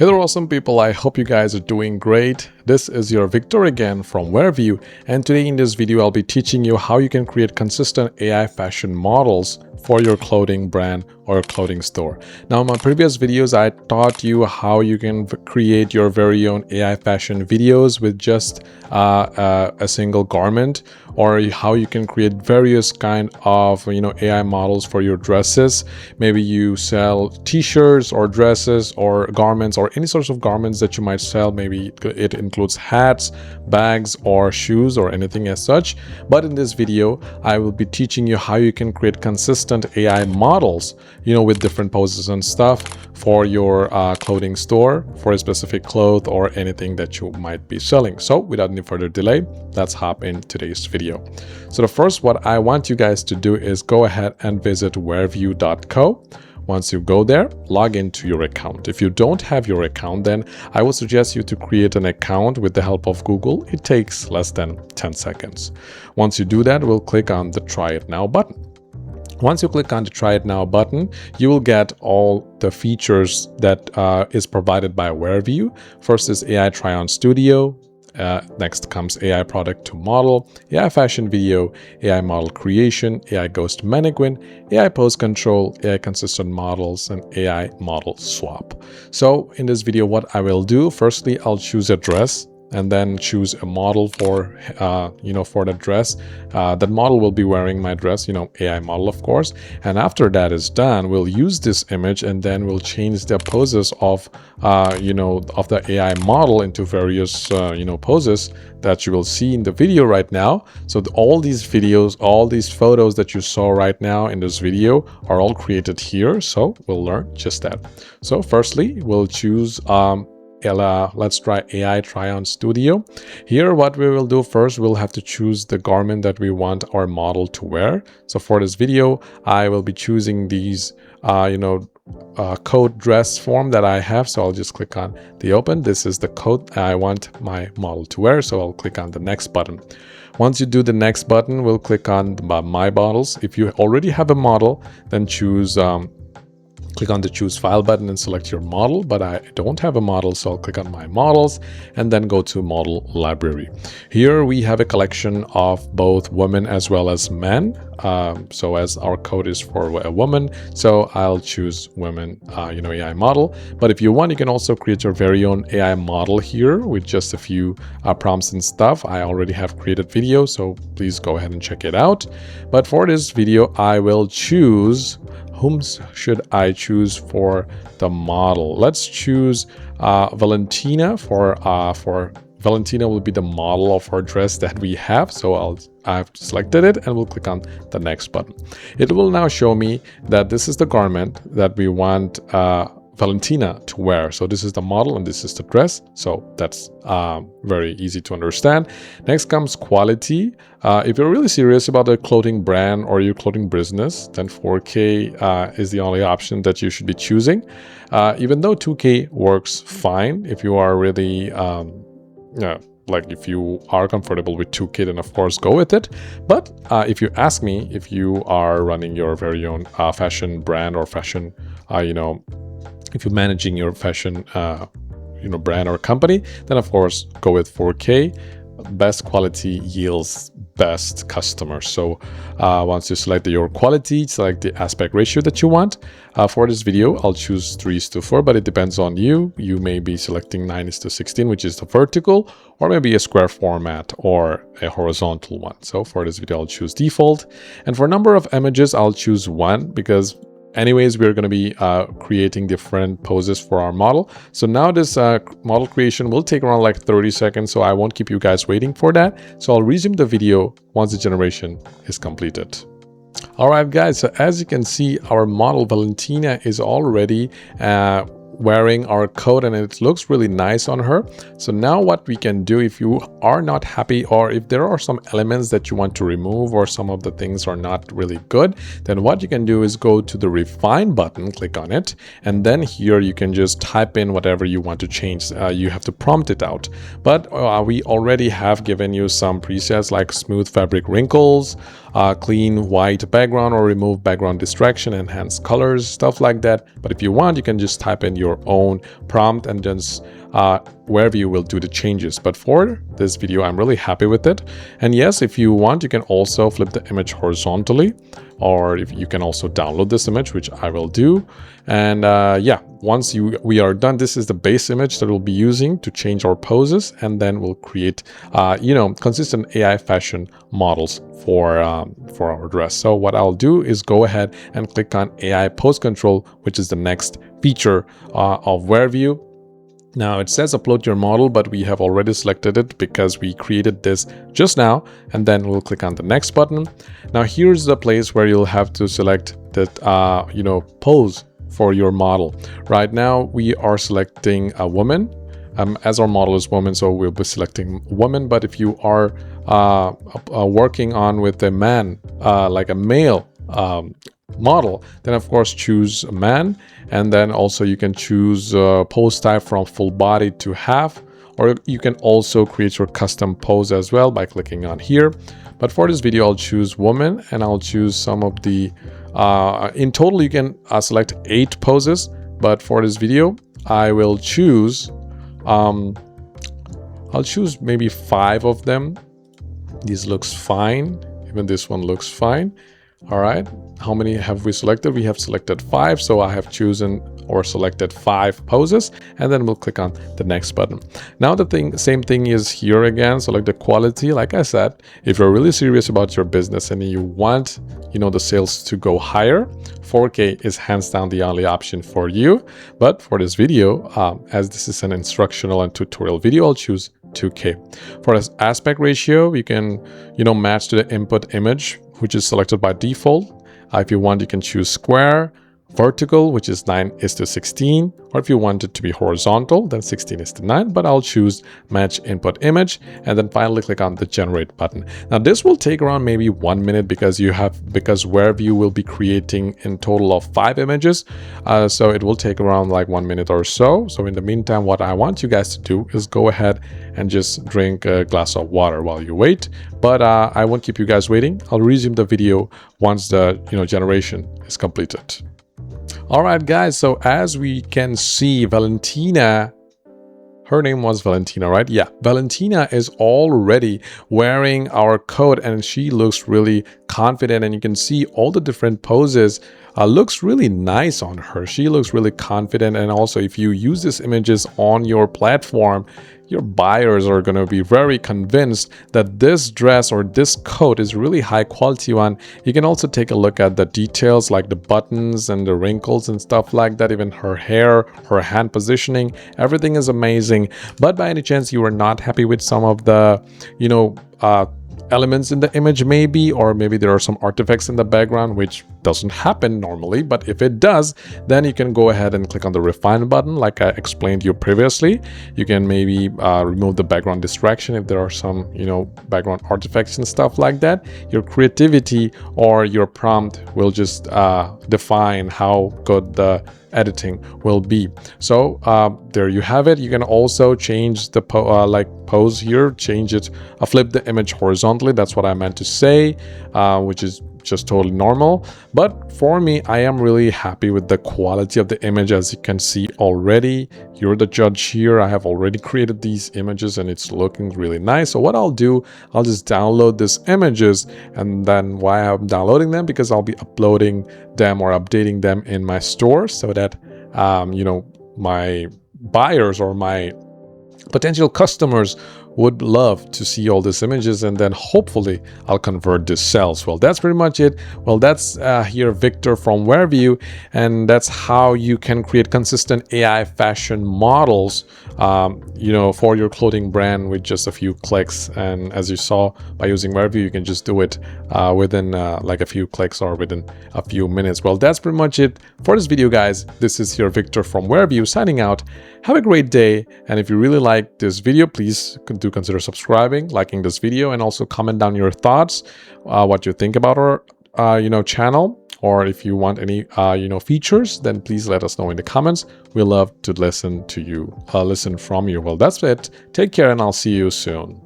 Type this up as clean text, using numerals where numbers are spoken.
Hey there, awesome people. I hope you guys are doing great. This is your Victor again from Wearview, and today in this video I'll be teaching you how you can create consistent AI fashion models for your clothing brand or clothing store. Now in my previous videos I taught you how you can create your very own AI fashion videos with just a single garment, or how you can create various kind of AI models for your dresses. Maybe you sell t-shirts or dresses or garments or any sorts of garments that you might sell. Maybe it includes hats, bags, or shoes or anything as such. But in this video I will be teaching you how you can create consistent AI models with different poses and stuff for your clothing store, for a specific cloth or anything that you might be selling. So without any further delay, let's hop in today's video. So the first, what I want you guys to do is go ahead and visit wearview.co. Once you go there, log into your account. If you don't have your account, then I would suggest you to create an account with the help of Google. It takes less than 10 seconds. Once you do that, we'll click on the Try It Now button. Once you click on the Try It Now button, you will get all the features that is provided by Wearview. First is AI Tryon Studio. Next comes AI Product to Model, AI Fashion Video, AI Model Creation, AI Ghost Mannequin, AI Pose Control, AI Consistent Models, and AI Model Swap. So in this video, what I will do, firstly, I'll choose a dress and then choose a model for for the dress. That model will be wearing my dress, AI model, of course. And after that is done, we'll use this image and then we'll change the poses of of the AI model into various poses that you will see in the video right now. So all these videos, all these photos that you saw right now in this video are all created here. So we'll learn just that. So firstly, we'll choose let's try AI Tryon Studio. Here, what we will do first, we'll have to choose the garment that we want our model to wear. So for this video, I will be choosing these, coat dress form that I have. So I'll just click on the open. This is the coat I want my model to wear. So I'll click on the next button. Once you do the next button, we'll click on my models. If you already have a model, then click on the Choose File button and select your model, but I don't have a model, so I'll click on My Models and then go to Model Library. Here we have a collection of both women as well as men. So as our code is for a woman, so I'll choose women, AI model. But if you want, you can also create your very own AI model here with just a few prompts and stuff. I already have created videos, so please go ahead and check it out. But for this video, I will choose whom should I choose for the model? Let's choose Valentina for Valentina will be the model of our dress that we have. So I've selected it and we'll click on the next button. It will now show me that this is the garment that we want Valentina to wear. So this is the model and this is the dress. So that's very easy to understand. Next comes quality. If you're really serious about a clothing brand or your clothing business, then 4K is the only option that you should be choosing. Even though 2K works fine, if you are really if you are comfortable with 2K, then of course go with it. But if you ask me, if you are running your very own fashion brand or fashion, if you're managing your fashion, brand or company, then of course go with 4K. Best quality yields best customers. So once you select your quality, select the aspect ratio that you want. For this video, I'll choose 3:4, but it depends on you. You may be selecting 9:16, which is the vertical, or maybe a square format or a horizontal one. So for this video, I'll choose default. And for number of images, I'll choose 1 because anyways, we're going to be creating different poses for our model. So now this model creation will take around like 30 seconds. So I won't keep you guys waiting for that. So I'll resume the video once the generation is completed. All right, guys. So as you can see, our model Valentina is already wearing our coat and it looks really nice on her. So now what we can do, if you are not happy or if there are some elements that you want to remove or some of the things are not really good, then what you can do is go to the Refine button, click on it, and then here you can just type in whatever you want to change. You have to prompt it out. But we already have given you some presets like smooth fabric wrinkles, clean white background or remove background distraction, enhance colors, stuff like that. But if you want, you can just type in your own prompt and just Wearview will do the changes. But for this video, I'm really happy with it. And yes, if you want, you can also flip the image horizontally, or if you can also download this image, which I will do. And yeah, once we are done, this is the base image that we'll be using to change our poses, and then we'll create consistent AI fashion models for our dress. So what I'll do is go ahead and click on AI pose control, which is the next feature of Wearview. Now it says upload your model, but we have already selected it because we created this just now, and then we'll click on the next button. Now here's the place where you'll have to select that pose for your model. Right now we are selecting a woman, as our model is woman, so we'll be selecting woman. But if you are working on with a man, like a male model, then of course choose a man, and then also you can choose pose type from full body to half, or you can also create your custom pose as well by clicking on here. But for this video, I'll choose woman, and I'll choose some of the in total you can select 8 poses, but for this video I will choose I'll choose maybe 5 of them. This looks fine, even this one looks fine. All right, how many have we selected? We have selected 5, so I have chosen or selected 5 poses, and then we'll click on the next button. Now the same thing is here again. Select the quality. Like I said, if you're really serious about your business and you want the sales to go higher, 4K is hands down the only option for you. But for this video, as this is an instructional and tutorial video, I'll choose 2K. For this aspect ratio, you can match to the input image, which is selected by default. If you want, you can choose square, vertical, which is 9:16, or if you want it to be horizontal, then 16:9, but I'll choose match input image, and then finally click on the generate button. Now this will take around maybe 1 minute because Wearview will be creating in total of 5 images, so it will take around like 1 minute or so. So in the meantime, what I want you guys to do is go ahead and just drink a glass of water while you wait. But I won't keep you guys waiting. I'll resume the video once the generation is completed. All right, guys, so as we can see, Valentina, her name was Valentina, right? Yeah, Valentina is already wearing our coat, and she looks really confident, and you can see all the different poses. Looks really nice on her. She looks really confident, and also if you use these images on your platform, your buyers are going to be very convinced that this dress or this coat is really high quality one. You can also take a look at the details like the buttons and the wrinkles and stuff like that. Even her hair, her hand positioning, everything is amazing. But by any chance you are not happy with some of the elements in the image, maybe, or maybe there are some artifacts in the background, which doesn't happen normally, but if it does, then you can go ahead and click on the refine button like I explained to you previously. You can maybe remove the background distraction if there are some background artifacts and stuff like that. Your creativity or your prompt will just define how good the editing will be. So there you have it. You can also change the pose here, change it, flip the image horizontally. That's what I meant to say, which is just totally normal. But for me, I am really happy with the quality of the image. As you can see already, you're the judge here. I have already created these images and it's looking really nice. So what I'll do, I'll just download these images, and then why I'm downloading them, because I'll be uploading them or updating them in my store so that my buyers or my potential customers would love to see all these images, and then hopefully I'll convert this sales. Well, that's pretty much it. Well, that's here Victor from Wearview, and that's how you can create consistent AI fashion models for your clothing brand with just a few clicks. And as you saw, by using Wearview, you can just do it within like a few clicks or within a few minutes. Well, that's pretty much it for this video, guys. This is your Victor from Wearview signing out. Have a great day, and if you really like this video, please do consider subscribing, liking this video, and also comment down your thoughts, what you think about our channel, or if you want any features, then please let us know in the comments. We love to listen from you. Well, that's it. Take care, and I'll see you soon.